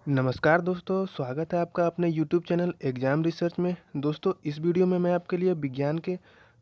नमस्कार दोस्तों, स्वागत है आपका अपने यूट्यूब चैनल एग्ज़ाम रिसर्च में। दोस्तों, इस वीडियो में मैं आपके लिए विज्ञान के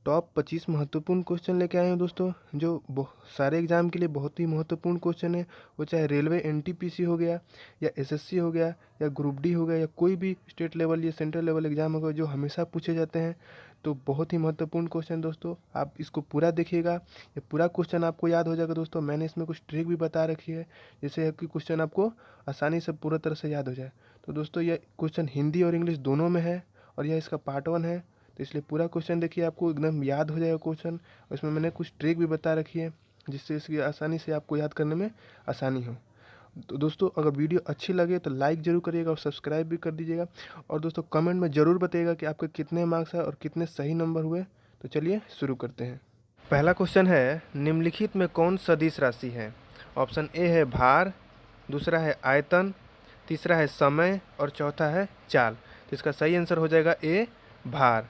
टॉप 25 महत्वपूर्ण क्वेश्चन लेके आया हूं दोस्तों, जो सारे एग्ज़ाम के लिए बहुत ही महत्वपूर्ण क्वेश्चन है। वो चाहे रेलवे एनटीपीसी हो गया या एसएससी हो गया या ग्रुप डी हो गया या कोई भी स्टेट लेवल या सेंट्रल लेवल एग्ज़ाम होगा, जो हमेशा पूछे जाते हैं। तो बहुत ही महत्वपूर्ण क्वेश्चन दोस्तों, आप इसको पूरा देखिएगा। ये पूरा क्वेश्चन आपको याद हो जाएगा दोस्तों। मैंने इसमें कुछ ट्रिक भी बता रखी है, जिससे कि क्वेश्चन आपको आसानी से पूरा तरह से याद हो जाए। तो दोस्तों, ये क्वेश्चन हिंदी और इंग्लिश दोनों में है और यह इसका पार्ट 1 है। तो इसलिए पूरा क्वेश्चन देखिए, आपको एकदम याद हो जाएगा क्वेश्चन। और इसमें मैंने कुछ ट्रिक भी बता रखी है, जिससे इसकी आसानी से आपको याद करने में आसानी हो। तो दोस्तों, अगर वीडियो अच्छी लगे तो लाइक ज़रूर करिएगा और सब्सक्राइब भी कर दीजिएगा। और दोस्तों, कमेंट में ज़रूर बताइएगा कि आपके कितने मार्क्स है और कितने सही नंबर हुए। तो चलिए शुरू करते हैं। पहला क्वेश्चन है, निम्नलिखित में कौन सदिश राशि है? ऑप्शन ए है भार, दूसरा है आयतन, तीसरा है समय और चौथा है चाल। तो इसका सही आंसर हो जाएगा ए, भार।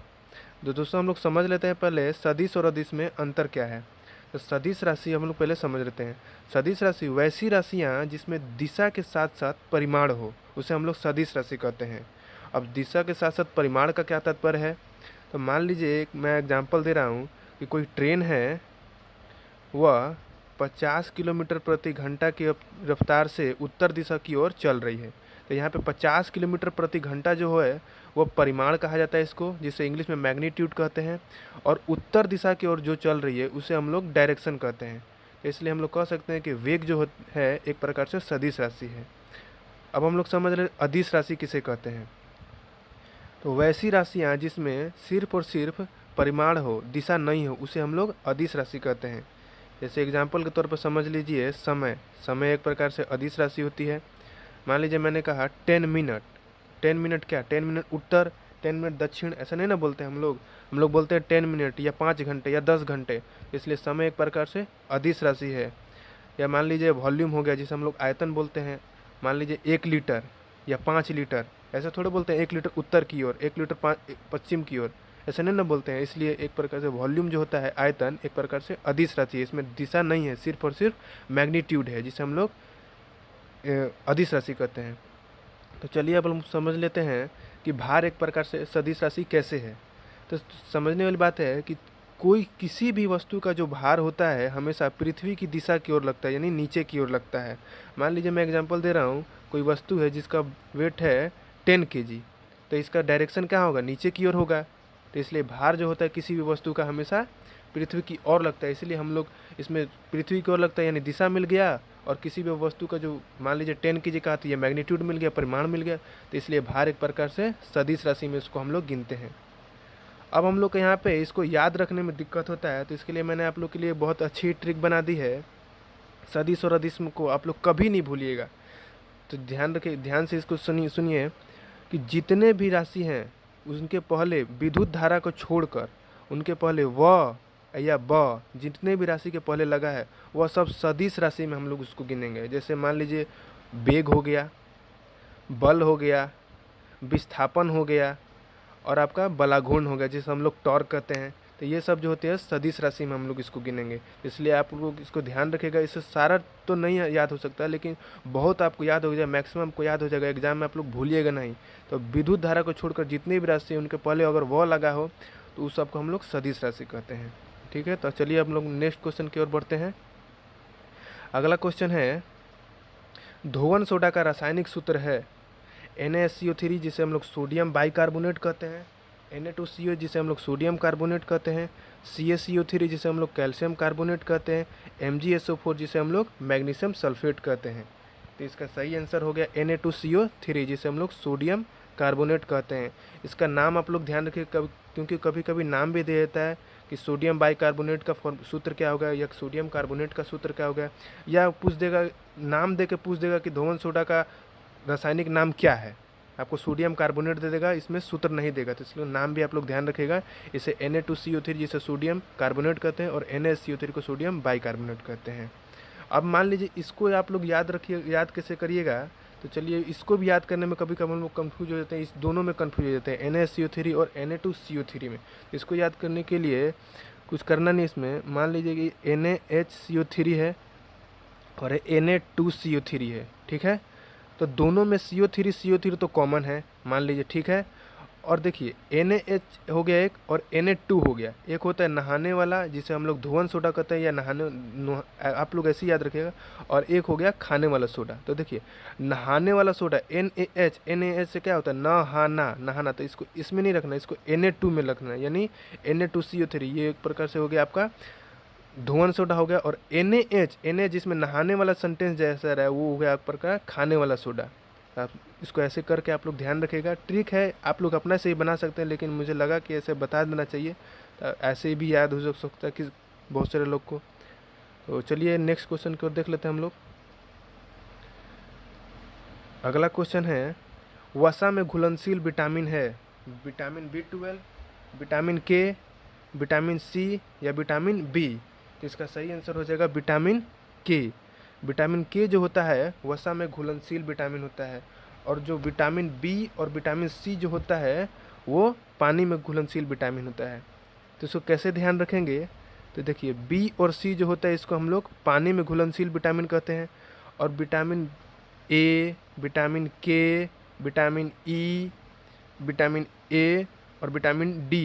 तो दोस्तों, हम लोग समझ लेते हैं पहले सदिश और अदिश में अंतर क्या है। तो सदिश राशि हम लोग पहले समझ लेते हैं। सदिश राशि वैसी राशियाँ जिसमें दिशा के साथ साथ परिमाण हो, उसे हम लोग सदिश राशि कहते हैं। अब दिशा के साथ साथ परिमाण का क्या तात्पर्य है? तो मान लीजिए, मैं एग्जांपल दे रहा हूँ कि कोई ट्रेन है, वह 50 किलोमीटर प्रति घंटा की रफ्तार से उत्तर दिशा की ओर चल रही है। तो यहाँ पे 50 किलोमीटर प्रति घंटा जो है वो परिमाण कहा जाता है इसको, जिसे इंग्लिश में मैग्नीट्यूड कहते हैं। और उत्तर दिशा की ओर जो चल रही है उसे हम लोग डायरेक्शन कहते हैं। तो इसलिए हम लोग कह सकते हैं कि वेग जो है एक प्रकार से सदिश राशि है। अब हम लोग समझ रहे अदिश राशि किसे कहते हैं। तो वैसी राशियाँ जिसमें सिर्फ और सिर्फ परिमाण हो, दिशा नहीं हो, उसे हम लोग अदिश राशि कहते हैं। जैसे एग्जाम्पल के तौर पर समझ लीजिए, समय। समय एक प्रकार से अदिश राशि होती है। मान लीजिए मैंने कहा 10 मिनट। 10 मिनट क्या? 10 मिनट उत्तर, 10 मिनट दक्षिण, ऐसा नहीं ना बोलते हम लोग। हम लोग बोलते हैं 10 मिनट या 5 घंटे या 10 घंटे। इसलिए समय एक प्रकार से अदिश राशि है। या मान लीजिए वॉल्यूम हो गया, जिसे हम लोग आयतन बोलते हैं। मान लीजिए 1 लीटर या 5 लीटर, ऐसा थोड़े बोलते हैं 1 लीटर उत्तर की ओर, 1 लीटर पश्चिम की ओर, ऐसा नहीं ना बोलते हैं। इसलिए एक प्रकार से वॉल्यूम जो होता है, आयतन, एक प्रकार से अदिश राशि है। इसमें दिशा नहीं है, सिर्फ और सिर्फ मैग्नीट्यूड है, जिसे हम लोग अदिश राशि कहते हैं। तो चलिए अब हम समझ लेते हैं कि भार एक प्रकार से सदिश राशि कैसे है। तो समझने वाली बात है कि कोई किसी भी वस्तु का जो भार होता है हमेशा पृथ्वी की दिशा की ओर लगता है, यानी नीचे की ओर लगता है। मान लीजिए मैं एग्जांपल दे रहा हूँ, कोई वस्तु है जिसका वेट है 10 kg, तो इसका डायरेक्शन क्या होगा? नीचे की ओर होगा। तो इसलिए भार जो होता है किसी भी वस्तु का हमेशा पृथ्वी की ओर लगता है। इसलिए हम लोग इसमें पृथ्वी की ओर लगता है, यानी दिशा मिल गया। और किसी भी वस्तु का जो मान लीजिए 10 kg का, तो ये मैग्नीट्यूड मिल गया, परिमाण मिल गया। तो इसलिए भार एक प्रकार से सदिश राशि में इसको हम लोग गिनते हैं। अब हम लोग के यहाँ पे इसको याद रखने में दिक्कत होता है, तो इसके लिए मैंने आप लोग के लिए बहुत अच्छी ट्रिक बना दी है। सदिश और अदिश को आप लोग कभी नहीं भूलिएगा। तो ध्यान रखिए, ध्यान से इसको सुनिए कि जितने भी राशि हैं उनके पहले विद्युत धारा को छोड़कर उनके पहले व या ब, जितने भी राशि के पहले लगा है वह सब सदिश राशि में हम लोग उसको गिनेंगे। जैसे मान लीजिए वेग हो गया, बल हो गया, विस्थापन हो गया और आपका बलाघूर्ण हो गया, जिसे हम लोग टॉर्क कहते हैं। तो ये सब जो होते हैं सदिश राशि में हम लोग इसको गिनेंगे। इसलिए आप लोग इसको ध्यान रखिएगा। इससे सारा तो नहीं याद हो सकता, लेकिन बहुत आपको याद हो जाए, मैक्सिमम आपको याद हो जाएगा। एग्जाम में आप लोग भूलिएगा नहीं। तो विद्युत धारा को छोड़कर जितनी भी राशि उनके पहले अगर वह लगा हो तो उस सबको हम लोग सदिश राशि कहते हैं। ठीक है, तो चलिए हम लोग नेक्स्ट क्वेश्चन की ओर बढ़ते हैं। अगला क्वेश्चन है, धोवन सोडा का रासायनिक सूत्र है Na2CO3, जिसे हम लोग सोडियम बाइकार्बोनेट कहते हैं, Na2CO जिसे हम लोग सोडियम कार्बोनेट कहते हैं, CaCO3 जिसे हम लोग कैल्शियम कार्बोनेट कहते हैं, MgSO4 जिसे हम लोग मैग्नीशियम सल्फेट कहते हैं। तो इसका सही आंसर हो गया Na2CO3, जिसे हम लोग सोडियम कार्बोनेट कहते हैं। इसका नाम आप लोग ध्यान रखिए, क्योंकि कभी कभी नाम भी दे देता है कि सोडियम बाइकार्बोनेट का सूत्र क्या होगा या सोडियम कार्बोनेट का सूत्र क्या होगा, या पूछ देगा, नाम दे के पूछ देगा कि धोवन सोडा का रासायनिक नाम क्या है। आपको सोडियम कार्बोनेट दे देगा, इसमें सूत्र नहीं देगा। तो इसलिए नाम भी आप लोग ध्यान रखिएगा। इसे Na2CO3 जिसे सोडियम कार्बोनेट कहते हैं और NaCO3 को सोडियम बाइकार्बोनेट कहते हैं। अब मान लीजिए इसको आप लोग याद रखिए, याद कैसे करिएगा। तो चलिए इसको भी याद करने में कभी कभी हम लोग कन्फ्यूज हो जाते हैं, इस दोनों में कन्फ्यूज हो जाते हैं, NaCO3 और Na2CO3 में। इसको याद करने के लिए कुछ करना नहीं। इसमें मान लीजिए कि NaHCO3 है और Na2CO3 है। ठीक है, तो दोनों में CO3 तो कॉमन है, मान लीजिए, ठीक है। और देखिए NaH हो गया एक, और Na2 हो गया एक। होता है नहाने वाला, जिसे हम लोग धुआं सोडा कहते हैं, या आप लोग ऐसे ही याद रखिएगा। और एक हो गया खाने वाला सोडा। तो देखिए नहाने वाला सोडा NaH से क्या होता है, नहाना, तो इसको इसमें नहीं रखना, इसको Na2 में रखना है, यानी Na2CO3। ये एक प्रकार से हो गया आपका धुआं सोडा हो गया। और NaH जिसमें नहाने वाला सेंटेंस जैसा रहा है, वो हो गया एक प्रकार खाने वाला सोडा। आप इसको ऐसे करके आप लोग ध्यान रखिएगा। ट्रिक है, आप लोग अपना से ही बना सकते हैं, लेकिन मुझे लगा कि ऐसे बता देना चाहिए, तो ऐसे भी याद हो सकता है कि बहुत सारे लोग को। तो चलिए नेक्स्ट क्वेश्चन की ओर देख लेते हैं हम लोग। अगला क्वेश्चन है, वसा में घुलनशील विटामिन है vitamin B12, vitamin K, vitamin C या विटामिन B। तो इसका सही आंसर हो जाएगा विटामिन K। विटामिन K जो होता है वसा में घुलनशील विटामिन होता है, और जो विटामिन B और विटामिन C जो होता है वो पानी में घुलनशील विटामिन होता है। तो इसको कैसे ध्यान रखेंगे, तो देखिए B और C जो होता है इसको हम लोग पानी में घुलनशील विटामिन कहते हैं, और vitamin A, vitamin K, vitamin E, vitamin A और विटामिन D,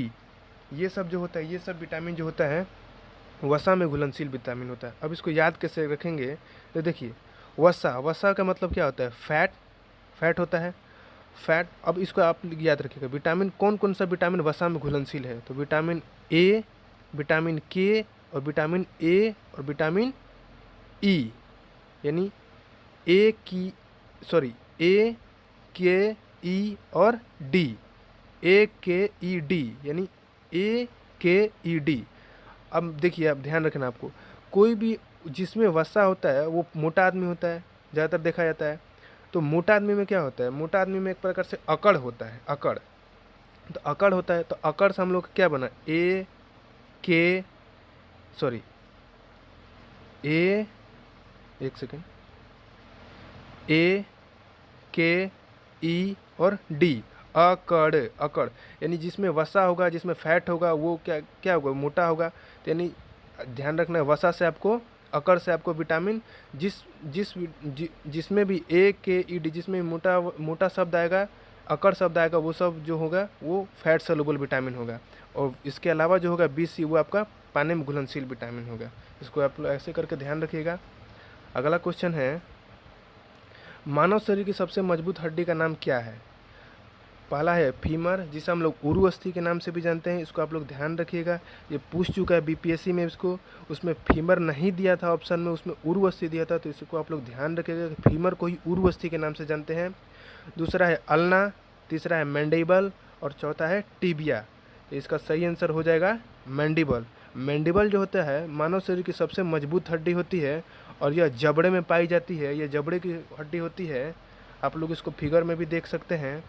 ये सब जो होता है, ये सब विटामिन जो होता है वसा में घुलनशील विटामिन होता है। अब इसको याद कैसे रखेंगे, तो देखिए वसा का मतलब क्या होता है, फैट होता है, फैट। अब इसको आप याद रखिएगा, विटामिन कौन कौन सा विटामिन वसा में घुलनशील है, तो विटामिन A, विटामिन K और विटामिन A और विटामिन E, यानी A K E और D, A K E D, यानी A K E D। अब देखिए आप ध्यान रखना, आपको कोई भी जिसमें वसा होता है वो मोटा आदमी होता है, ज़्यादातर देखा जाता है। तो मोटा आदमी में क्या होता है, मोटा आदमी में एक प्रकार से अकड़ होता है, अकड़। तो अकड़ होता है, तो अकड़ से हम लोग क्या बना, एक सेकेंड, A K E और D, अकड़, यानी जिसमें वसा होगा, जिसमें फैट होगा, वो क्या होगा, मोटा होगा। तो यानी ध्यान रखना है, वसा से आपको, अकड़ से आपको विटामिन जिसमें भी A K E D, जिसमें मोटा शब्द आएगा, अकड़ शब्द आएगा, वो सब जो होगा वो फैट सॉल्युबल विटामिन होगा। और इसके अलावा जो होगा B C, वो आपका पानी में घुलनशील विटामिन होगा। इसको आप लोग ऐसे करके ध्यान रखिएगा। अगला क्वेश्चन है, मानव शरीर की सबसे मजबूत हड्डी का नाम क्या है। पहला है फीमर, जिसे हम लोग उरु अस्थि के नाम से भी जानते हैं। इसको आप लोग ध्यान रखिएगा, ये पूछ चुका है BPSC में इसको। उसमें फीमर नहीं दिया था ऑप्शन में, उसमें उरु अस्थि दिया था, तो इसको आप लोग ध्यान रखिएगा कि फीमर को ही उरु अस्थि के नाम से जानते हैं। दूसरा है अल्ना, तीसरा है मैंडिबल, और चौथा है टिबिया। तो इसका सही आंसर हो जाएगा मैंडिबल। मैंडिबल जो होता है मानव शरीर की सबसे मजबूत हड्डी होती है, और यह जबड़े में पाई जाती है। यह जबड़े की हड्डी होती है, आप लोग इसको फिगर में भी देख सकते हैं।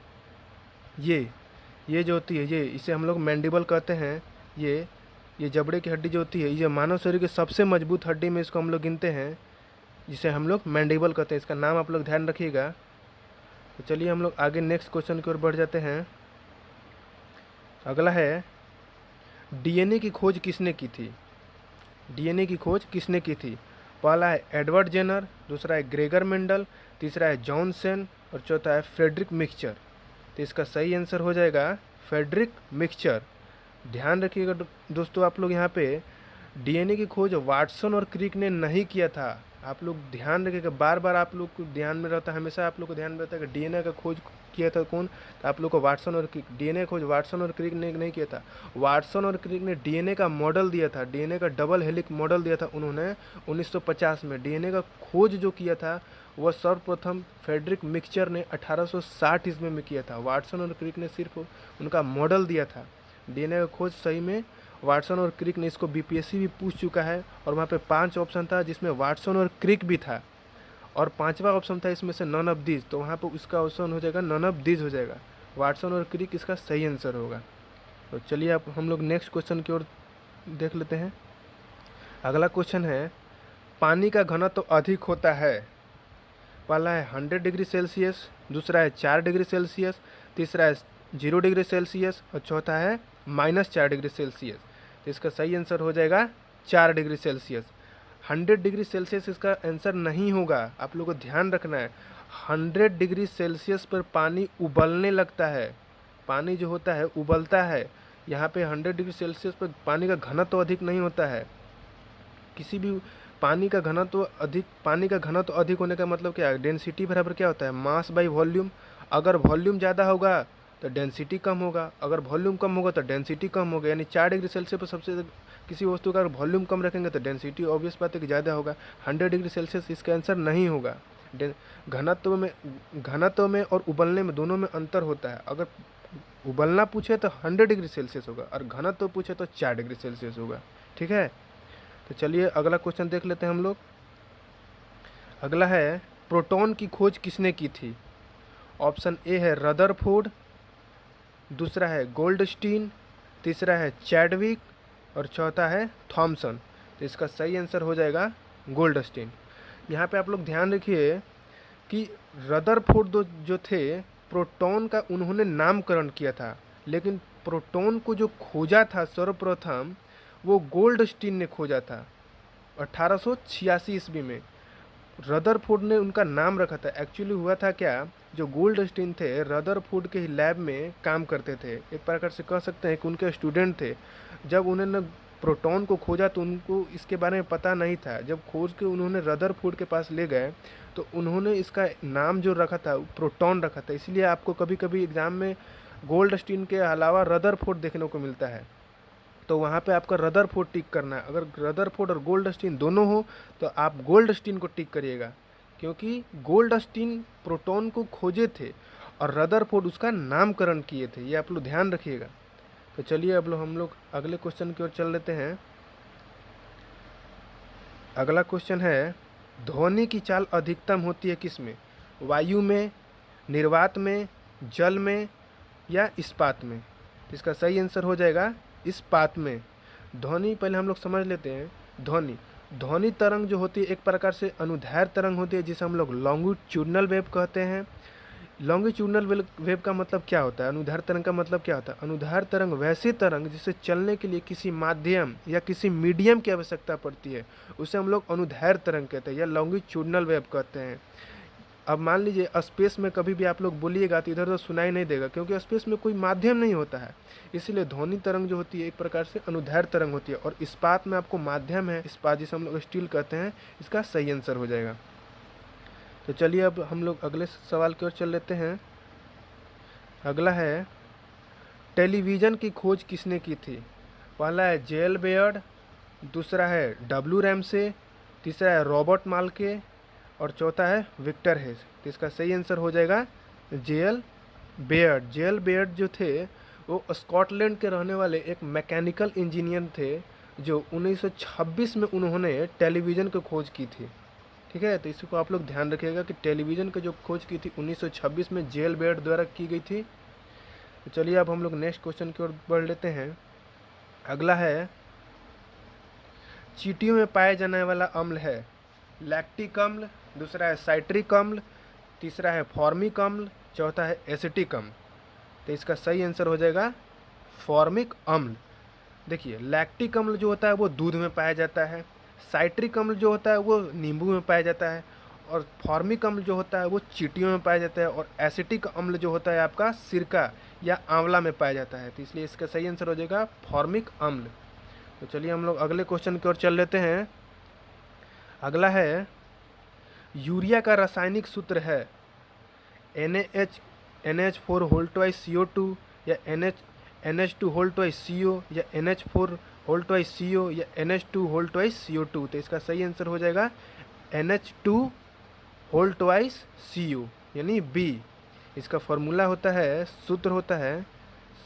ये जो होती है, ये इसे हम लोग मैंडिबल कहते हैं। ये जबड़े की हड्डी जो होती है, ये मानव शरीर की सबसे मजबूत हड्डी में इसको हम लोग गिनते हैं, जिसे हम लोग मैंडिबल कहते हैं। इसका नाम आप लोग ध्यान रखिएगा। तो चलिए हम लोग आगे नेक्स्ट क्वेश्चन की ओर बढ़ जाते हैं। अगला है, DNA की खोज किसने की थी। DNA की खोज किसने की थी। पहला है एडवर्ड जेनर, दूसरा है ग्रेगर मेंडल, तीसरा है जॉनसन और चौथा है फ्रेडरिक मिक्सचर। तो इसका सही आंसर हो जाएगा फ्रेडरिक मिक्सचर। ध्यान रखिएगा दोस्तों, आप लोग यहाँ पे DNA की खोज वाटसन और क्रिक ने नहीं किया था। आप लोग ध्यान रखिएगा, बार बार आप लोग को ध्यान में रहता है, हमेशा आप लोग को ध्यान में रहता है कि DNA का खोज किया था कौन, तो आप लोग को वाटसन और क्रिक। DNA खोज वाटसन और क्रिक ने नहीं किया था। वाटसन और क्रिक ने DNA का मॉडल दिया था, DNA का डबल हेलिक्स मॉडल दिया था उन्होंने 1950 में। DNA का खोज जो किया था वह सर्वप्रथम फ्रेडरिक मिक्सचर ने 1860 ईस्वी में किया था। वाटसन और क्रिक ने सिर्फ उनका मॉडल दिया था। DNA का खोज सही में वाटसन और क्रिक ने, इसको BPSC भी पूछ चुका है। और वहाँ पे 5 ऑप्शन था, जिसमें वाटसन और क्रिक भी था, और 5वां ऑप्शन था इसमें से नन ऑफ दीज। तो वहाँ पे उसका ऑप्शन हो जाएगा नन ऑफ दीज हो जाएगा, वाटसन और क्रिक इसका सही आंसर होगा। तो चलिए अब हम लोग नेक्स्ट क्वेश्चन की ओर देख लेते हैं। अगला क्वेश्चन है, पानी का घनत्व तो अधिक होता है। पहला है 100 डिग्री सेल्सियस, दूसरा है 4 डिग्री सेल्सियस, तीसरा है 0 डिग्री सेल्सियस और चौथा है -4 डिग्री सेल्सियस। तो इसका सही आंसर हो जाएगा 4 डिग्री सेल्सियस। 100 डिग्री सेल्सियस इसका आंसर नहीं होगा, आप लोगों को ध्यान रखना है। 100 डिग्री सेल्सियस पर पानी उबलने लगता है। पानी जो होता है उबलता है। यहाँ पे 100 डिग्री सेल्सियस पर पानी का घनत्व तो अधिक नहीं होता है। किसी भी पानी का घनत्व अधिक होने का मतलब क्या है? डेंसिटी बराबर क्या होता है? Mass by volume. अगर वॉल्यूम ज़्यादा होगा तो डेंसिटी कम होगा, अगर वॉल्यूम कम होगा तो डेंसिटी कम होगा। यानी 4 डिग्री सेल्सियस पर सबसे किसी वस्तु का अगर वॉल्यूम कम रखेंगे तो डेंसिटी ऑब्वियस बात है कि ज़्यादा होगा। 100 डिग्री सेल्सियस इसका आंसर नहीं होगा। घनत्व में और उबलने में दोनों में अंतर होता है। अगर उबलना पूछे तो 100 डिग्री सेल्सियस होगा और घनत्व पूछे तो 4 डिग्री सेल्सियस होगा। ठीक है, तो चलिए अगला क्वेश्चन देख लेते हैं हम लोग। अगला है, प्रोटॉन की खोज किसने की थी? ऑप्शन ए है रदरफोर्ड, दूसरा है गोल्डस्टीन, तीसरा है चैडविक और चौथा है थॉमसन। तो इसका सही आंसर हो जाएगा गोल्डस्टीन। यहाँ पे आप लोग ध्यान रखिए कि रदरफोर्ड जो थे, प्रोटॉन का उन्होंने नामकरण किया था, लेकिन प्रोटॉन को जो खोजा था सर्वप्रथम वो गोल्डस्टीन ने खोजा था 1886 ईस्वी में। रदरफोर्ड ने उनका नाम रखा था। एक्चुअली हुआ था क्या, जो गोल्डस्टीन थे रदरफोर्ड के ही लैब में काम करते थे, एक प्रकार से कह सकते हैं कि उनके स्टूडेंट थे। जब उन्होंने प्रोटॉन को खोजा तो उनको इसके बारे में पता नहीं था। जब खोज के उन्होंने रदरफोर्ड के पास ले गए तो उन्होंने इसका नाम जो रखा था प्रोटॉन रखा था। इसलिए आपको कभी कभी एग्ज़ाम में गोल्डस्टीन के अलावा रदरफोर्ड देखने को मिलता है, तो वहाँ पे आपका रदरफोर्ड टिक करना है। अगर रदरफोर्ड और गोल्डस्टीन दोनों हो तो आप गोल्डस्टीन को टिक करिएगा, क्योंकि गोल्डस्टीन प्रोटॉन को खोजे थे और रदरफोर्ड उसका नामकरण किए थे। ये आप लोग ध्यान रखिएगा। तो चलिए अब हम लोग अगले क्वेश्चन की ओर चल लेते हैं। अगला क्वेश्चन है, ध्वनि की चाल अधिकतम होती है किस में? वायु में, निर्वात में, जल में या इस्पात में? इसका सही आंसर हो जाएगा इस्पात में। ध्वनि पहले हम लोग समझ लेते हैं। ध्वनि तरंग जो होती है एक प्रकार से अनुदैर्ध्य तरंग होती है, जिसे हम लोग लॉन्गिट्यूडनल वेव कहते हैं। लॉन्गिट्यूडनल वेव का मतलब क्या होता है? अनुदैर्ध्य तरंग का मतलब क्या होता है? अनुदैर्ध्य तरंग वैसी तरंग जिसे चलने के लिए किसी माध्यम या किसी मीडियम की आवश्यकता पड़ती है, उसे हम लोग अनुदैर्ध्य तरंग कहते हैं या लॉन्गिट्यूडनल वेव कहते हैं। अब मान लीजिए स्पेस में कभी भी आप लोग बोलिएगा तो इधर उधर सुनाई नहीं देगा, क्योंकि स्पेस में कोई माध्यम नहीं होता है। इसलिए ध्वनि तरंग जो होती है एक प्रकार से अनुदैर्ध्य तरंग होती है, और इस्पात में आपको माध्यम है, इस्पात जिसे हम लोग स्टील कहते हैं, इसका सही आंसर हो जाएगा। तो चलिए अब हम लोग अगले सवाल की ओर चल लेते हैं। अगला है, टेलीविज़न की खोज किसने की थी? पहला है जेएल बेयर्ड, दूसरा है डब्ल्यू रैमसे, तीसरा है रॉबर्ट माल्के और चौथा है विक्टर हेस। तो इसका सही आंसर हो जाएगा जेएल बेयर्ड। जेएल बेयर्ड जो थे वो स्कॉटलैंड के रहने वाले एक मैकेनिकल इंजीनियर थे, जो 1926 में उन्होंने टेलीविज़न की खोज की थी। ठीक है, तो इसको आप लोग ध्यान रखिएगा कि टेलीविज़न की जो खोज की थी 1926 में जेएल बेयर्ड द्वारा की गई थी। तो चलिए अब हम लोग नेक्स्ट क्वेश्चन की ओर बढ़ लेते हैं। अगला है, चींटियों में पाया जाने वाला अम्ल है लैक्टिक अम्ल, दूसरा है साइट्रिक अम्ल, तीसरा है फॉर्मिक अम्ल, चौथा है एसिटिक अम्ल। तो इसका सही आंसर हो जाएगा फॉर्मिक अम्ल। देखिए, लैक्टिक अम्ल जो होता है वो दूध में पाया जाता है, साइट्रिक अम्ल जो होता है वो नींबू में पाया जाता है, और फॉर्मिक अम्ल जो होता है वो चींटियों में पाया जाता है, और एसिटिक अम्ल जो होता है आपका सिरका या आंवला में पाया जाता है। तो इसलिए इसका सही आंसर हो जाएगा फॉर्मिक अम्ल। तो चलिए हम लोग अगले क्वेश्चन की ओर चल लेते हैं। अगला है, यूरिया का रासायनिक सूत्र है NH4 होल ट्वाइस CO2 या NH2 होल ट्वाइस CO या NH4 होल ट्वाइस CO या NH2 होल ट्वाइस CO2। तो इसका सही आंसर हो जाएगा NH2 होल ट्वाइस CO यानी B। इसका फॉर्मूला होता है, सूत्र होता है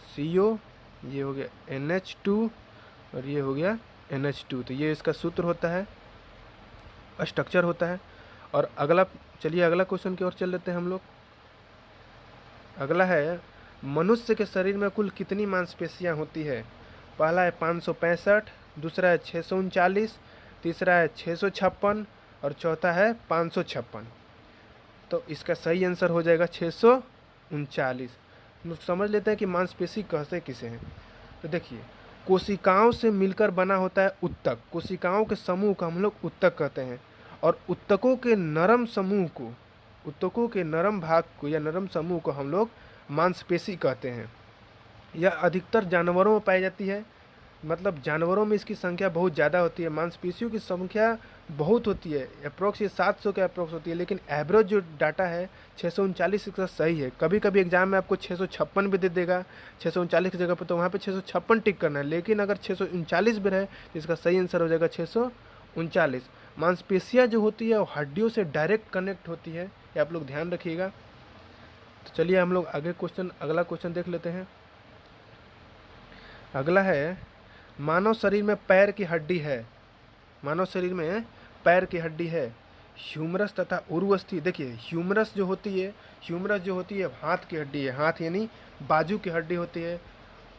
CO, ये हो गया NH2 और ये हो गया NH2। तो ये इसका सूत्र होता है, स्ट्रक्चर होता है। और अगला, चलिए अगला क्वेश्चन की ओर चल लेते हैं हम लोग। अगला है, मनुष्य के शरीर में कुल कितनी मांसपेशियां होती है? पहला है 565, दूसरा है 639, तीसरा है 656 और चौथा है 556। तो इसका सही आंसर हो जाएगा 639। हम लोग समझ लेते हैं कि मांसपेशी कहते किसे हैं। तो देखिए, कोशिकाओं से मिलकर बना होता है उत्तक। कोशिकाओं के समूह को हम लोग उत्तक कहते हैं, और उत्तकों के नरम समूह को ऊतकों के नरम भाग को या नरम समूह को हम लोग मांसपेशी कहते हैं। यह अधिकतर जानवरों में पाई जाती है, मतलब जानवरों में इसकी संख्या बहुत ज़्यादा होती है। मांसपेशियों की संख्या बहुत होती है, अप्रोक्स ये 700 के अप्रोक्स होती है, लेकिन एवरेज जो डाटा है 639 इसका सही है। कभी कभी एग्जाम में आपको 656 भी दे देगा 639 की जगह पर, तो वहाँ पे 656 टिक करना है, लेकिन अगर 639 भी रहे तो इसका सही आंसर हो जाएगा 639। मांसपेशियाँ जो होती है वो हड्डियों से डायरेक्ट कनेक्ट होती है, ये आप लोग ध्यान रखिएगा। तो चलिए हम लोग अगला क्वेश्चन देख लेते हैं। अगला है, मानव शरीर में पैर की हड्डी है, मानव शरीर में पैर की हड्डी है, ह्यूमरस तथा उरुअस्थि। देखिए ह्यूमरस जो होती है हाथ की हड्डी है, हाथ यानी बाजू की हड्डी होती है।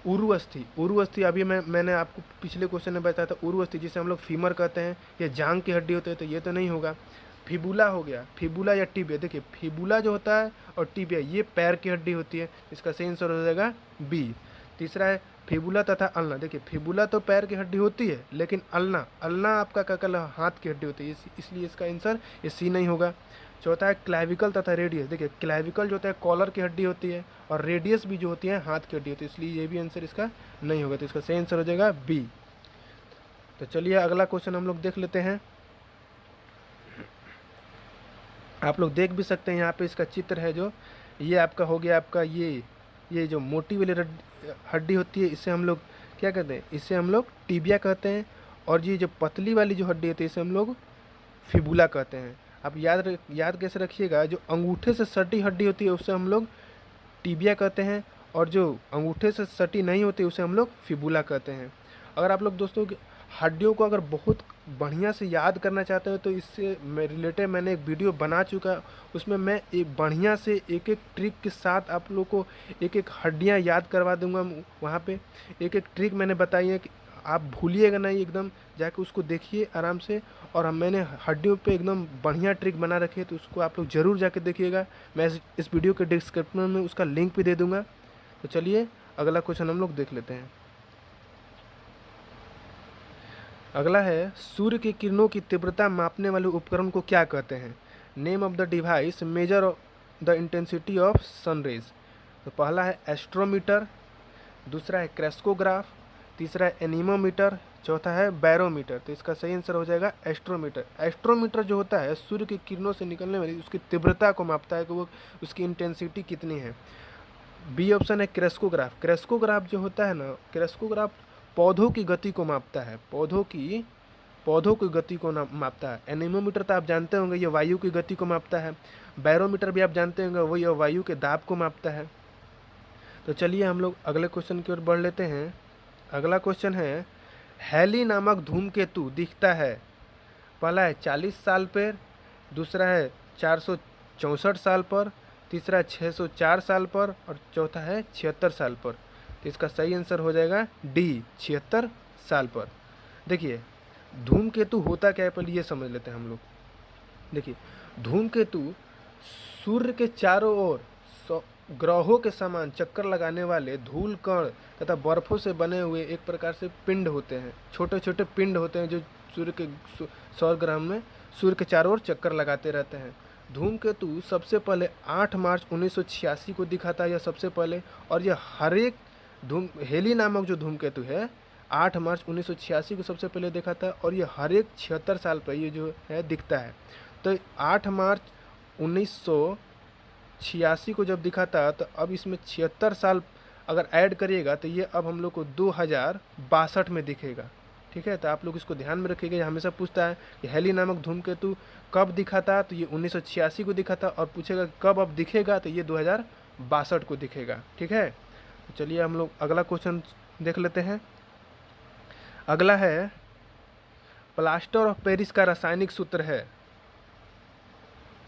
उरुअस्थि अभी मैंने आपको पिछले क्वेश्चन में बताया था, उरुअस्थि जिसे हम लोग फीमर कहते हैं, ये जांग की हड्डी होती है, तो ये तो नहीं होगा। फिबुला हो गया, फिबुला या टिबिया। देखिए फिबुला जो होता है और टिबिया ये पैर की हड्डी होती है, इसका सही आंसर हो जाएगा बी। तीसरा है फिबुला तथा अल्ना। देखिए फिबुला तो पैर की हड्डी होती है, लेकिन अल्ना आपका क्या हाथ की हड्डी होती है, इसलिए इसका आंसर ये सी नहीं होगा। चौथा है क्लैविकल तथा रेडियस। देखिए क्लैविकल जो होता है कॉलर की हड्डी होती है, और रेडियस भी जो होती है हाथ की हड्डी होती है, इसलिए ये भी आंसर इसका नहीं होगा, तो इसका सही आंसर हो जाएगा बी। तो चलिए अगला क्वेश्चन हम लोग देख लेते हैं। आप लोग देख भी सकते हैं यहाँ पे इसका चित्र है, जो ये आपका हो गया आपका ये जो मोटी वाली हड्डी होती है इसे हम लोग क्या कहते हैं, इसे हम लोग टिबिया कहते हैं, और ये जो पतली वाली जो हड्डी होती है इसे हम लोग फिबुला कहते हैं। आप याद कैसे रखिएगा, जो अंगूठे से सटी हड्डी होती है उसे हम लोग टिबिया कहते हैं, और जो अंगूठे से सटी नहीं होती उसे हम लोग फिबुला कहते हैं। अगर आप लोग दोस्तों हड्डियों को अगर बहुत बढ़िया से याद करना चाहते हो तो इससे रिलेटेड मैंने एक वीडियो बना चुका, उसमें मैं एक बढ़िया से एक ट्रिक के साथ आप लोग को एक हड्डियां याद करवा दूंगा। वहाँ पे एक ट्रिक मैंने बताई है कि आप भूलिएगा नहीं, एकदम जाके उसको देखिए आराम से। और मैंने हड्डियों पे एकदम बढ़िया ट्रिक बना रखी है, तो उसको आप लोग ज़रूर जाके देखिएगा। मैं इस वीडियो के डिस्क्रिप्शन में उसका लिंक भी दे दूँगा। तो चलिए अगला क्वेश्चन हम लोग देख लेते हैं। अगला है, सूर्य की किरणों की तीव्रता मापने वाले उपकरण को क्या कहते हैं? Name of the device measure the intensity of sun rays. तो पहला है एस्ट्रोमीटर, दूसरा है क्रेस्कोग्राफ, तीसरा है एनीमोमीटर, चौथा है बैरोमीटर। तो इसका सही आंसर हो जाएगा एस्ट्रोमीटर। एस्ट्रोमीटर जो होता है सूर्य की किरणों से निकलने वाली उसकी तीव्रता को मापता है कि वो उसकी इंटेंसिटी कितनी है। बी ऑप्शन है क्रेस्कोग्राफ। क्रेस्कोग्राफ जो होता है ना, क्रेस्कोग्राफ पौधों की गति को मापता है, पौधों की गति को मापता है। एनीमोमीटर तो आप जानते होंगे ये वायु की गति को मापता है। बैरोमीटर भी आप जानते होंगे वो ये वायु के दाब को मापता है। तो चलिए हम लोग अगले क्वेश्चन की ओर बढ़ लेते हैं। अगला क्वेश्चन है, हैली नामक धूमकेतु दिखता है, पहला है 40 साल पर, दूसरा है 464 साल पर, तीसरा है 604 साल पर, और चौथा है 76 साल पर। तो इसका सही आंसर हो जाएगा डी 76 साल पर। देखिए धूमकेतु होता क्या है पहले ये समझ लेते हैं हम लोग। देखिए धूमकेतु सूर्य के चारों ओर ग्रहों के समान चक्कर लगाने वाले धूल कण तथा बर्फों से बने हुए एक प्रकार से पिंड होते हैं, छोटे छोटे पिंड होते हैं जो सूर्य के सौर ग्रह में सूर्य के चारों ओर चक्कर लगाते रहते हैं। धूमकेतु सबसे पहले 8 मार्च 1986 को दिखा था, यह सबसे पहले, और यह हर एक हेली नामक जो धूमकेतु है 8 मार्च 1986 को सबसे पहले देखा था, और ये हर एक 76 साल पर ये जो है दिखता है। तो 8 मार्च 1986 को जब दिखा था, तो अब इसमें 76 साल अगर ऐड करिएगा तो ये अब हम लोग को 2062 में दिखेगा। ठीक है, तो आप लोग इसको ध्यान में रखिएगा। ये हमेशा पूछता है कि हेली नामक धूमकेतु कब दिखा था, तो ये 1986 को दिखा था, और पूछेगा कब अब दिखेगा, तो ये 2062 को दिखेगा। ठीक है, तो चलिए हम लोग अगला क्वेश्चन देख लेते हैं। अगला है, प्लास्टर ऑफ पेरिस का रासायनिक सूत्र है।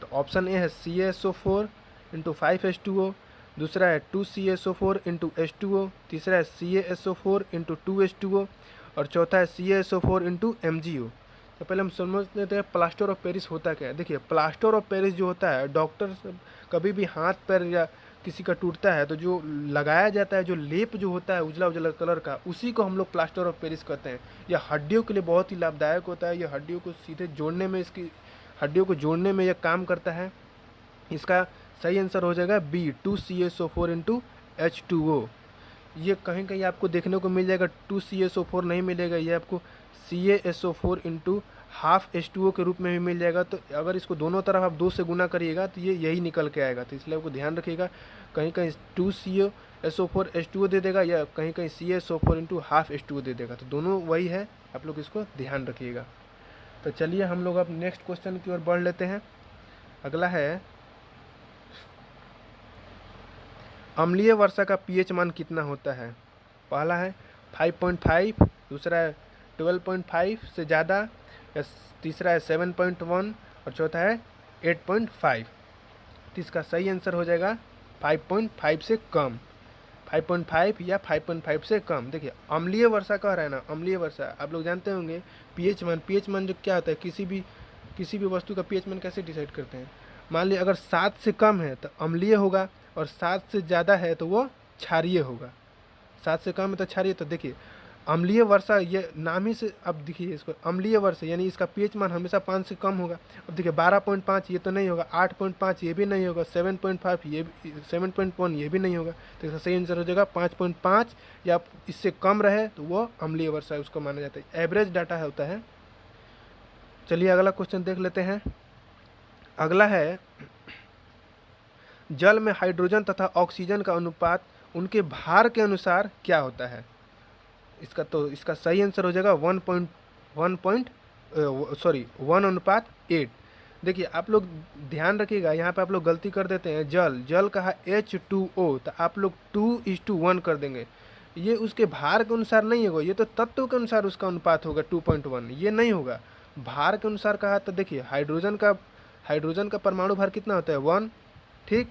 तो ऑप्शन ए है CaSO4 × 5H2O, दूसरा है 2CaSO4 × H2O, तीसरा है CaSO4 × 2H2O, और चौथा है CaSO4 × MgO। तो पहले हम समझ लेते हैं प्लास्टर ऑफ पेरिस होता क्या है। देखिए प्लास्टर ऑफ पेरिस जो होता है, डॉक्टर कभी भी हाथ पैर या किसी का टूटता है तो जो लगाया जाता है, जो लेप जो होता है उजला उजला कलर का, उसी को हम लोग प्लास्टर ऑफ पेरिस कहते हैं। यह हड्डियों के लिए बहुत ही लाभदायक होता है, यह हड्डियों को सीधे जोड़ने में, इसकी हड्डियों को जोड़ने में यह काम करता है। इसका सही आंसर हो जाएगा बी 2CSO4 इंटू H2O। ये कहीं कहीं आपको देखने को मिल जाएगा 2CSO4 नहीं मिलेगा, ये आपको CaSO4 इंटू हाफ H2O के रूप में भी मिल जाएगा। तो अगर इसको दोनों तरफ आप 2 से गुना करिएगा तो ये यही निकल के आएगा। तो इसलिए आपको ध्यान रखिएगा, कहीं कहीं 2CaSO4 H2O दे देगा या कहीं कहीं CaSO4 इंटू हाफ H2O दे देगा, तो दोनों वही है, आप लोग इसको ध्यान रखिएगा। तो चलिए हम लोग अब नेक्स्ट क्वेश्चन की ओर बढ़ लेते हैं। अगला है अम्लीय वर्षा का पीएच मान कितना होता है। पहला है 5.5, दूसरा है 12.5 से ज़्यादा, या तीसरा है 7.1 और चौथा है 8.5। तो इसका सही आंसर हो जाएगा 5.5 से कम, 5.5 या 5.5 से कम। देखिए अम्लीय वर्षा कह रहा है ना, अम्लीय वर्षा आप लोग जानते होंगे पीएच मान जो क्या होता है, किसी भी वस्तु का पीएच मान कैसे डिसाइड करते हैं। मान लीजिए अगर 7 से कम है तो अम्लीय होगा और 7 से ज़्यादा है तो वो क्षारीय होगा। 7 से कम है तो क्षारीय। तो देखिए अम्लीय वर्षा, ये नाम ही से अब देखिए इसको अम्लीय वर्षा यानी इसका पीएच मान हमेशा 5 से कम होगा। अब देखिए 12.5 ये तो नहीं होगा, 8.5 ये भी नहीं होगा, 7.5 ये भी, 7.1 ये भी नहीं होगा। तो इसका सही आंसर हो जाएगा 5.5 या इससे कम रहे तो वो अम्लीय वर्षा उसको माना जाता है, एवरेज डाटा होता है। चलिए अगला क्वेश्चन देख लेते हैं। अगला है जल में हाइड्रोजन तथा ऑक्सीजन का अनुपात उनके भार के अनुसार क्या होता है। इसका सही आंसर हो जाएगा 1:8। देखिए आप लोग ध्यान रखिएगा, यहाँ पे आप लोग गलती कर देते हैं। जल कहा H2O, तो आप लोग 2:1 कर देंगे। ये उसके भार के अनुसार नहीं होगा, ये तो तत्व के अनुसार उसका अनुपात होगा 2.1, ये नहीं होगा। भार के अनुसार कहा तो देखिए हाइड्रोजन का परमाणु भार कितना होता है 1, ठीक,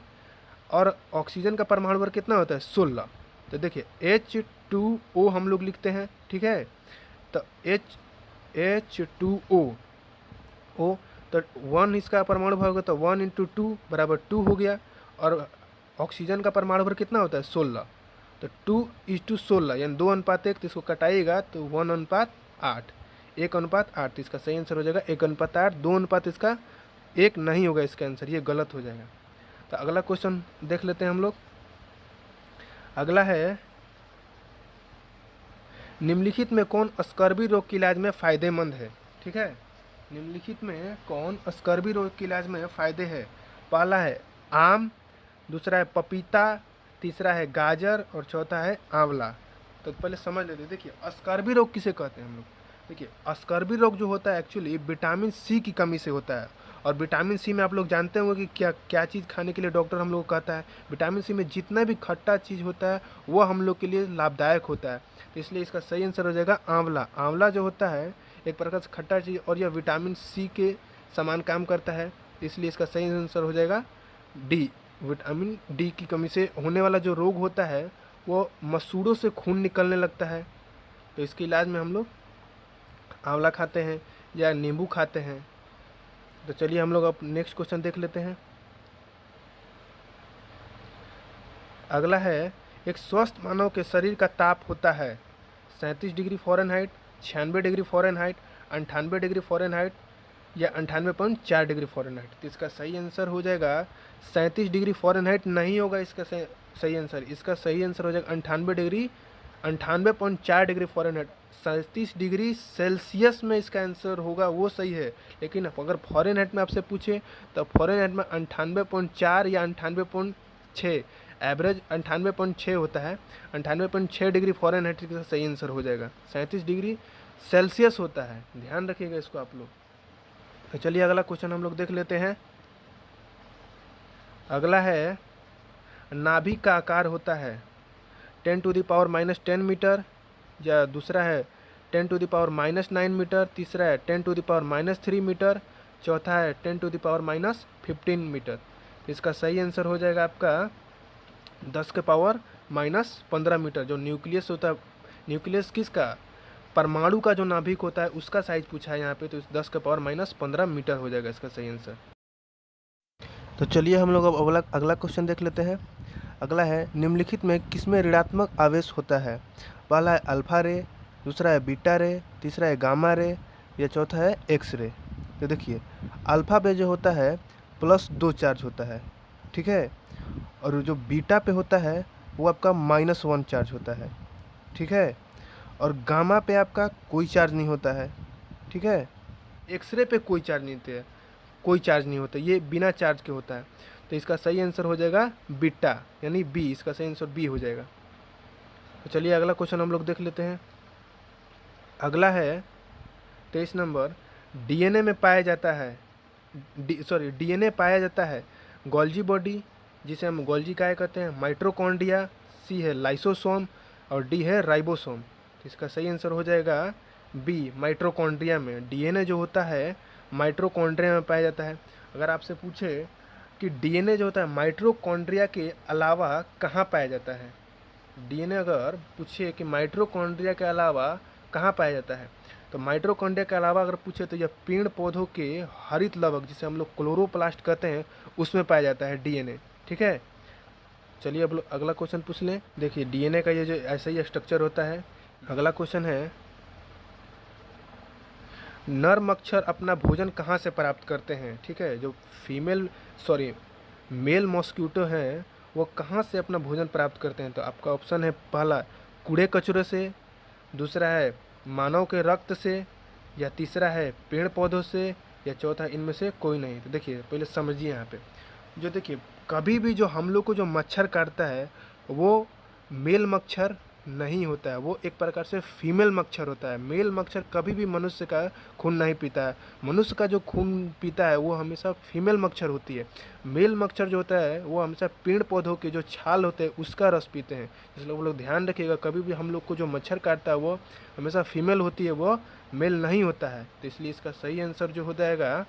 और ऑक्सीजन का परमाणु भार कितना होता है 16। तो देखिए H2O हम लोग लिखते हैं, ठीक है। तो H2O तो 1 इसका परमाणु भार होगा, तो 1 × 2 बराबर 2 हो गया। और ऑक्सीजन का परमाणु भार कितना होता है 16, तो 2:16 यानी 2:1। तो इसको कटाइएगा तो 1:8, 1:8। तो इसका सही आंसर हो जाएगा 1:8। 2 इसका 1 नहीं होगा, इसका आंसर ये गलत हो जाएगा। तो अगला क्वेश्चन देख लेते हैं हम लोग। अगला है निम्नलिखित में कौन स्कर्वी रोग के इलाज में फ़ायदेमंद है। ठीक है, निम्नलिखित में कौन स्कर्वी रोग के इलाज में फ़ायदे है। पहला है आम, दूसरा है पपीता, तीसरा है गाजर और चौथा है आंवला। तो पहले समझ लेते हैं। देखिए स्कर्वी रोग किसे कहते हैं हम लोग। देखिए स्कर्वी रोग जो होता है एक्चुअली विटामिन सी की कमी से होता है। और विटामिन सी में आप लोग जानते होंगे कि क्या चीज़ खाने के लिए डॉक्टर हम लोग को कहता है। विटामिन सी में जितना भी खट्टा चीज़ होता है वो हम लोग के लिए लाभदायक होता है। तो इसलिए इसका सही आंसर हो जाएगा आंवला। आंवला जो होता है एक प्रकार से खट्टा चीज़ और यह विटामिन सी के समान काम करता है, इसलिए इसका सही आंसर हो जाएगा डी। विटामिन डी की कमी से होने वाला जो रोग होता है वो मसूड़ों से खून निकलने लगता है, तो इसके इलाज में हम लोग आंवला खाते हैं या नींबू खाते हैं। तो चलिए हम लोग अब नेक्स्ट क्वेश्चन देख लेते हैं। अगला है एक स्वस्थ मानव के शरीर का ताप होता है 37 degree Fahrenheit, 96 degree Fahrenheit, 98 degree Fahrenheit या 98.4 डिग्री फ़ारेनहाइट। तो इसका सही आंसर हो जाएगा 37 डिग्री फ़ारेनहाइट नहीं होगा इसका सही आंसर। इसका सही आंसर हो जाएगा 98.4 डिग्री फ़ारेनहाइट। 37 डिग्री सेल्सियस में इसका आंसर होगा वो सही है, लेकिन अगर फ़ारेनहाइट में आपसे पूछे तो फ़ारेनहाइट में 98.4 या 98.6, एवरेज 98.6 होता है। 98.6 डिग्री फ़ारेनहाइट का सही आंसर हो जाएगा। 37 डिग्री सेल्सियस होता है, ध्यान रखिएगा इसको आप लोग। तो चलिए अगला क्वेश्चन हम लोग देख लेते हैं। अगला है नाभिक का आकार होता है 10⁻⁻10 मीटर, या दूसरा है 10⁻⁻9 मीटर, तीसरा है 10⁻⁻3 मीटर, चौथा है 10⁻⁻15 मीटर। इसका सही आंसर हो जाएगा आपका 10⁻⁻15 मीटर। जो न्यूक्लियस होता है, न्यूक्लियस किसका, परमाणु का जो नाभिक होता है उसका साइज पूछा है यहाँ पे, तो 10⁻⁻15 मीटर हो जाएगा इसका सही आंसर। तो चलिए हम लोग अब अगला क्वेश्चन देख लेते हैं। अगला है निम्नलिखित में किसमें ऋणात्मक आवेश होता है। पहला है अल्फा रे, दूसरा है बीटा रे, तीसरा है गामा रे या चौथा है एक्स रे। तो देखिए अल्फा पे जो होता है +2 चार्ज होता है, ठीक है। और जो बीटा पे होता है वो आपका -1 चार्ज होता है, ठीक है। और गामा पे आपका कोई चार्ज नहीं होता है, ठीक है। एक्सरे पे कोई चार्ज नहीं होता है, कोई चार्ज नहीं होता, ये बिना चार्ज के होता है। तो इसका सही आंसर हो जाएगा बीटा, यानी बी। इसका सही आंसर बी हो जाएगा। तो चलिए अगला क्वेश्चन हम लोग देख लेते हैं। अगला है 23 नंबर। डीएनए में पाया जाता है डीएनए पाया जाता है गोल्जी बॉडी, जिसे हम गोल्जी काय कहते हैं, माइटोकॉन्ड्रिया, सी है लाइसोसोम और डी है राइबोसोम। तो इसका सही आंसर हो जाएगा बी, माइटोकॉन्ड्रिया में। डीएनए जो होता है माइटोकॉन्ड्रिया में पाया जाता है। अगर आपसे पूछे कि डीएनए जो होता है माइटोकॉन्ड्रिया के अलावा कहाँ पाया जाता है, डीएनए अगर पूछे कि माइटोकॉन्ड्रिया के अलावा कहाँ पाया जाता है, तो माइटोकॉन्ड्रिया के अलावा अगर पूछे तो यह पेड़ पौधों के हरित लवक, जिसे हम लोग क्लोरोप्लास्ट कहते हैं, उसमें पाया जाता है डीएनए, ठीक है। चलिए अब अगला क्वेश्चन पूछ लें। देखिए डीएनए का ये जो ऐसा ही स्ट्रक्चर होता है। अगला क्वेश्चन है, नर मच्छर अपना भोजन कहाँ से प्राप्त करते हैं, ठीक है। जो मेल मॉस्क्यूटो हैं वो कहाँ से अपना भोजन प्राप्त करते हैं। तो आपका ऑप्शन है पहला कूड़े कचरे से, दूसरा है मानव के रक्त से, या तीसरा है पेड़ पौधों से, या चौथा इनमें से कोई नहीं। तो देखिए पहले समझिए यहाँ पे, जो देखिए कभी भी जो हम लोग को जो मच्छर काटता है वो मेल मच्छर नहीं होता है, वो एक प्रकार से फीमेल मच्छर होता है। मेल मच्छर कभी भी मनुष्य का खून नहीं पीता है। मनुष्य का जो खून पीता है वो हमेशा फीमेल मच्छर होती है। मेल मच्छर जो होता है वो हमेशा पेड़ पौधों के जो छाल होते हैं उसका रस पीते हैं। इसलिए वो लोग ध्यान रखिएगा, कभी भी हम लोग को जो मच्छर काटता है वो हमेशा फीमेल होती है, वो मेल नहीं होता है। तो इसलिए इसका सही आंसर जो हो जाएगा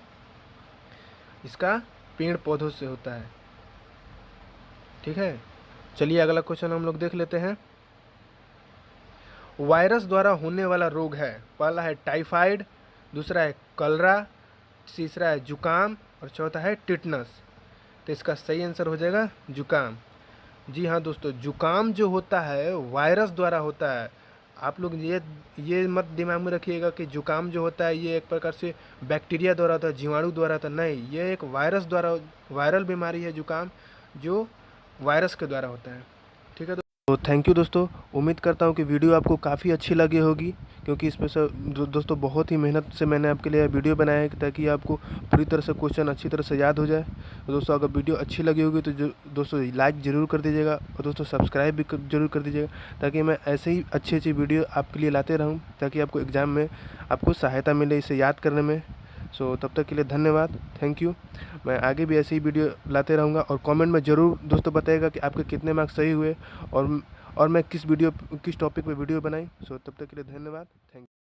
इसका पेड़ पौधों से होता है, ठीक है। चलिए अगला क्वेश्चन हम लोग देख लेते हैं। वायरस द्वारा होने वाला रोग है, पहला है टाइफाइड, दूसरा है कलरा, तीसरा है जुकाम और चौथा है टिटनस। तो इसका सही आंसर हो जाएगा जुकाम। जी हाँ दोस्तों, जुकाम जो होता है वायरस द्वारा होता है। आप लोग ये मत दिमाग में रखिएगा कि जुकाम जो होता है ये एक प्रकार से बैक्टीरिया द्वारा होता है, जीवाणु द्वारा होता है। नहीं, ये एक वायरस द्वारा, वायरल बीमारी है जुकाम, जो वायरस के द्वारा होता है, ठीक है। तो थैंक यू दोस्तों। उम्मीद करता हूँ कि वीडियो आपको काफ़ी अच्छी लगी होगी, क्योंकि इसमें से दोस्तों बहुत ही मेहनत से मैंने आपके लिए वीडियो बनाया है ताकि आपको पूरी तरह से क्वेश्चन अच्छी तरह से याद हो जाए। तो दोस्तों अगर वीडियो अच्छी लगी होगी तो दोस्तों लाइक ज़रूर कर दीजिएगा, और दोस्तों सब्सक्राइब भी जरूर कर दीजिएगा, ताकि मैं ऐसे ही अच्छी अच्छी वीडियो आपके लिए लाते रहूँ, ताकि आपको एग्ज़ाम में आपको सहायता मिले इसे याद करने में। सो तब तक के लिए धन्यवाद, थैंक यू। मैं आगे भी ऐसे ही वीडियो लाते रहूँगा, और कमेंट में ज़रूर दोस्तों बताइएगा कि आपके कितने मार्क्स सही हुए, और मैं किस टॉपिक पे वीडियो बनाई। सो तब तक के लिए धन्यवाद, थैंक यू।